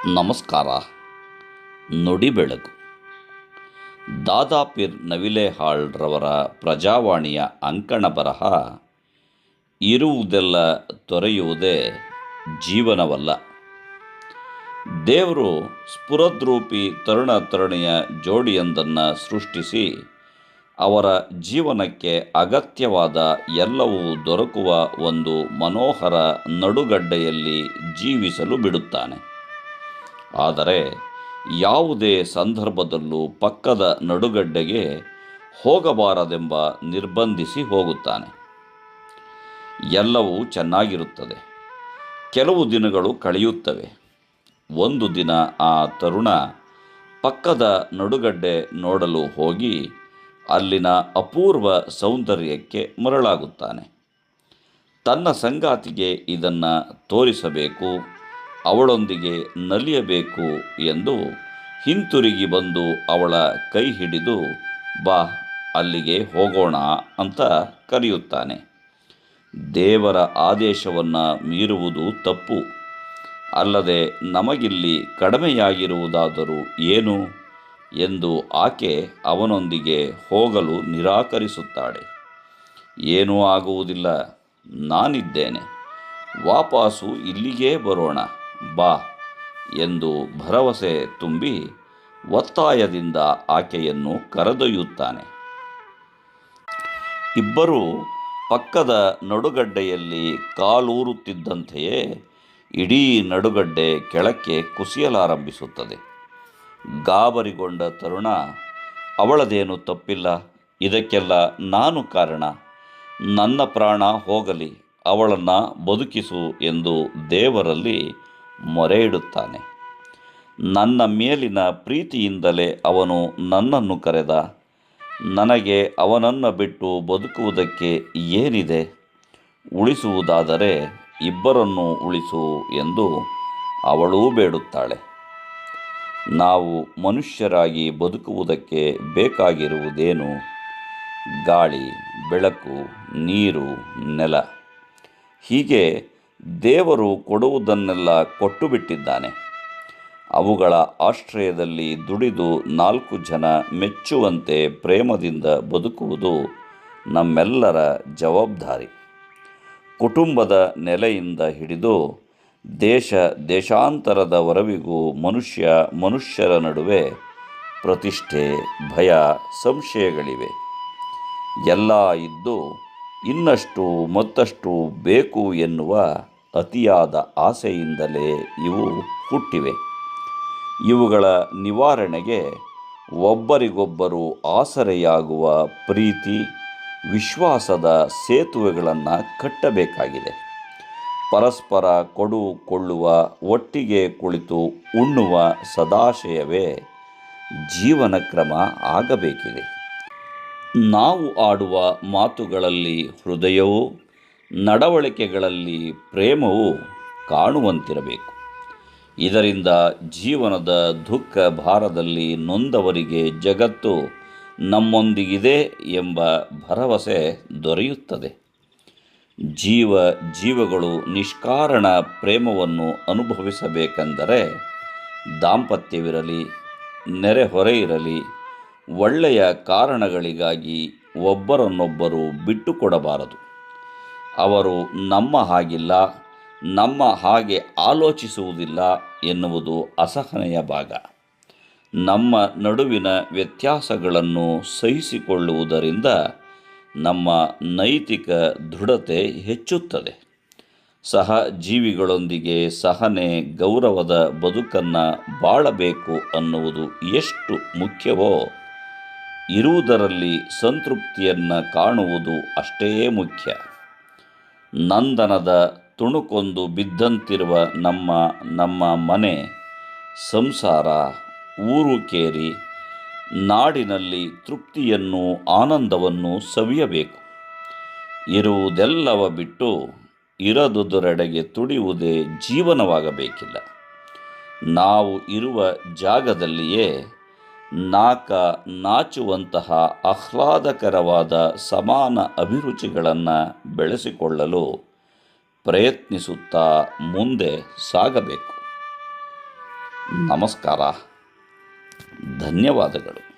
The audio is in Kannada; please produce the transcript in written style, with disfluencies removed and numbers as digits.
ನಮಸ್ಕಾರ. ನುಡಿ ಬೆಳಕು. ದಾದಾಪೀರ್ ನವಿಲೇಹಾಳ್ರವರ ಪ್ರಜಾವಾಣಿಯ ಅಂಕಣ ಬರಹ ಇರುವುದೆಲ್ಲ ತೊರೆಯುವುದೇ ಜೀವನವಲ್ಲ. ದೇವರು ಸ್ಫುರದ್ರೂಪಿ ತರುಣ ತರುಣಿಯ ಜೋಡಿಯೊಂದನ್ನು ಸೃಷ್ಟಿಸಿ ಅವರ ಜೀವನಕ್ಕೆ ಅಗತ್ಯವಾದ ಎಲ್ಲವೂ ದೊರಕುವ ಒಂದು ಮನೋಹರ ನಡುಗಡ್ಡೆಯಲ್ಲಿ ಜೀವಿಸಲು ಬಿಡುತ್ತಾನೆ. ಆದರೆ ಯಾವುದೇ ಸಂದರ್ಭದಲ್ಲೂ ಪಕ್ಕದ ನಡುಗಡ್ಡೆಗೆ ಹೋಗಬಾರದೆಂಬ ನಿರ್ಬಂಧಿಸಿ ಹೋಗುತ್ತಾನೆ. ಎಲ್ಲವೂ ಚೆನ್ನಾಗಿರುತ್ತದೆ. ಕೆಲವು ದಿನಗಳು ಕಳೆಯುತ್ತವೆ. ಒಂದು ದಿನ ಆ ತರುಣ ಪಕ್ಕದ ನಡುಗಡ್ಡೆ ನೋಡಲು ಹೋಗಿ ಅಲ್ಲಿನ ಅಪೂರ್ವ ಸೌಂದರ್ಯಕ್ಕೆ ಮರಳಾಗುತ್ತಾನೆ. ತನ್ನ ಸಂಗಾತಿಗೆ ಇದನ್ನು ತೋರಿಸಬೇಕು, ಅವಳೊಂದಿಗೆ ನಲಿಯಬೇಕು ಎಂದು ಹಿಂತಿರುಗಿ ಬಂದು ಅವಳ ಕೈ ಹಿಡಿದು ಬಾ ಅಲ್ಲಿಗೆ ಹೋಗೋಣ ಅಂತ ಕರೆಯುತ್ತಾನೆ. ದೇವರ ಆದೇಶವನ್ನು ಮೀರುವುದು ತಪ್ಪು. ಅಲ್ಲದೆ ನಮಗಿಲ್ಲಿ ಕಡಿಮೆಯಾಗಿರುವುದಾದರೂ ಏನು ಎಂದು ಆಕೆ ಅವನೊಂದಿಗೆ ಹೋಗಲು ನಿರಾಕರಿಸುತ್ತಾಳೆ. ಏನೂ ಆಗುವುದಿಲ್ಲ, ನಾನಿದ್ದೇನೆ, ವಾಪಸ್ಸು ಇಲ್ಲಿಗೇ ಬರೋಣ ಬಾ ಎಂದು ಭರವಸೆ ತುಂಬಿ ಒತ್ತಾಯದಿಂದ ಆಕೆಯನ್ನು ಕರೆದೊಯ್ಯುತ್ತಾನೆ. ಇಬ್ಬರೂ ಪಕ್ಕದ ನಡುಗಡ್ಡೆಯಲ್ಲಿ ಕಾಲೂರುತ್ತಿದ್ದಂತೆಯೇ ಇಡೀ ನಡುಗಡ್ಡೆ ಕೆಳಕ್ಕೆ ಕುಸಿಯಲಾರಂಭಿಸುತ್ತದೆ. ಗಾಬರಿಗೊಂಡ ತರುಣ, ಅವಳದೇನು ತಪ್ಪಿಲ್ಲ, ಇದಕ್ಕೆಲ್ಲ ನಾನು ಕಾರಣ, ನನ್ನ ಪ್ರಾಣ ಹೋಗಲಿ, ಅವಳನ್ನು ಬದುಕಿಸು ಎಂದು ದೇವರಲ್ಲಿ ಮೊರೆ ಇಡುತ್ತಾನೆ. ನನ್ನ ಮೇಲಿನ ಪ್ರೀತಿಯಿಂದಲೇ ಅವನು ನನ್ನನ್ನು ಕರೆದ, ನನಗೆ ಅವನನ್ನು ಬಿಟ್ಟು ಬದುಕುವುದಕ್ಕೆ ಏನಿದೆ, ಉಳಿಸುವುದಾದರೆ ಇಬ್ಬರನ್ನೂ ಉಳಿಸು ಎಂದು ಅವಳೂ ಬೇಡುತ್ತಾಳೆ. ನಾವು ಮನುಷ್ಯರಾಗಿ ಬದುಕುವುದಕ್ಕೆ ಬೇಕಾಗಿರುವುದೇನು? ಗಾಳಿ, ಬೆಳಕು, ನೀರು, ನೆಲ. ಹೀಗೆ ದೇವರು ಕೊಡುವುದನ್ನೆಲ್ಲ ಕೊಟ್ಟು ಬಿಟ್ಟಿದ್ದಾನೆ. ಅವುಗಳ ಆಶ್ರಯದಲ್ಲಿ ದುಡಿದು 4 ಜನ ಮೆಚ್ಚುವಂತೆ ಪ್ರೇಮದಿಂದ ಬದುಕುವುದು ನಮ್ಮೆಲ್ಲರ ಜವಾಬ್ದಾರಿ. ಕುಟುಂಬದ ನೆಲೆಯಿಂದ ಹಿಡಿದು ದೇಶ ದೇಶಾಂತರದವರೆವಿಗೂ ಮನುಷ್ಯರ ನಡುವೆ ಪ್ರತಿಷ್ಠೆ, ಭಯ, ಸಂಶಯಗಳಿವೆ. ಎಲ್ಲ ಇದ್ದು ಇನ್ನಷ್ಟು ಮತ್ತಷ್ಟು ಬೇಕು ಎನ್ನುವ ಅತಿಯಾದ ಆಸೆಯಿಂದಲೇ ಇವು ಹುಟ್ಟಿವೆ. ಇವುಗಳ ನಿವಾರಣೆಗೆ ಒಬ್ಬರಿಗೊಬ್ಬರು ಆಸರೆಯಾಗುವ ಪ್ರೀತಿ, ವಿಶ್ವಾಸದ ಸೇತುವೆಗಳನ್ನು ಕಟ್ಟಬೇಕಾಗಿದೆ. ಪರಸ್ಪರ ಕೊಡು ಕೊಳ್ಳುವ, ಒಟ್ಟಿಗೆ ಕುಳಿತು ಉಣ್ಣುವ ಸದಾಶಯವೇ ಜೀವನ ಕ್ರಮ ಆಗಬೇಕಿದೆ. ನಾವು ಆಡುವ ಮಾತುಗಳಲ್ಲಿ ಹೃದಯವೂ, ನಡವಳಿಕೆಗಳಲ್ಲಿ ಪ್ರೇಮವೂ ಕಾಣುವಂತಿರಬೇಕು. ಇದರಿಂದ ಜೀವನದ ದುಃಖ ಭಾರದಲ್ಲಿ ನೊಂದವರಿಗೆ ಜಗತ್ತು ನಮ್ಮೊಂದಿಗಿದೆ ಎಂಬ ಭರವಸೆ ದೊರೆಯುತ್ತದೆ. ಜೀವಗಳು ನಿಷ್ಕಾರಣ ಪ್ರೇಮವನ್ನು ಅನುಭವಿಸಬೇಕೆಂದರೆ ದಾಂಪತ್ಯವಿರಲಿ, ನೆರೆಹೊರೆ ಇರಲಿ, ಒಳ್ಳೆಯ ಕಾರಣಗಳಿಗಾಗಿ ಒಬ್ಬರನ್ನೊಬ್ಬರು ಬಿಟ್ಟುಕೊಡಬಾರದು. ಅವರು ನಮ್ಮ ಹಾಗಿಲ್ಲ, ನಮ್ಮ ಹಾಗೆ ಆಲೋಚಿಸುವುದಿಲ್ಲ ಎನ್ನುವುದು ಅಸಹನೆಯ ಭಾಗ. ನಮ್ಮ ನಡುವಿನ ವ್ಯತ್ಯಾಸಗಳನ್ನು ಸಹಿಸಿಕೊಳ್ಳುವುದರಿಂದ ನಮ್ಮ ನೈತಿಕ ದೃಢತೆ ಹೆಚ್ಚುತ್ತದೆ. ಸಹಜೀವಿಗಳೊಂದಿಗೆ ಸಹನೆ, ಗೌರವದ ಬದುಕನ್ನು ಬಾಳಬೇಕು ಅನ್ನುವುದು ಎಷ್ಟು ಮುಖ್ಯವೋ, ಇರುವುದರಲ್ಲಿ ಸಂತೃಪ್ತಿಯನ್ನು ಕಾಣುವುದು ಅಷ್ಟೇ ಮುಖ್ಯ. ನಂದನದ ತುಣುಕೊಂದು ಬಿದ್ದಂತಿರುವ ನಮ್ಮ ಮನೆ, ಸಂಸಾರ, ಊರು ಕೇರಿ ನಾಡಿನಲ್ಲಿ ತೃಪ್ತಿಯನ್ನು, ಆನಂದವನ್ನು ಸವಿಯಬೇಕು. ಇರುವುದೆಲ್ಲವ ಬಿಟ್ಟು ಇರದುದರೆಡೆಗೆ ತುಡಿಯುವುದೇ ಜೀವನವಾಗಬೇಕಿಲ್ಲ. ನಾವು ಇರುವ ಜಾಗದಲ್ಲಿಯೇ ನಾಚುವಂತಹ ಆಹ್ಲಾದಕರವಾದ ಸಮಾನ ಅಭಿರುಚಿಗಳನ್ನು ಬೆಳೆಸಿಕೊಳ್ಳಲು ಪ್ರಯತ್ನಿಸುತ್ತಾ ಮುಂದೆ ಸಾಗಬೇಕು. ನಮಸ್ಕಾರ. ಧನ್ಯವಾದಗಳು.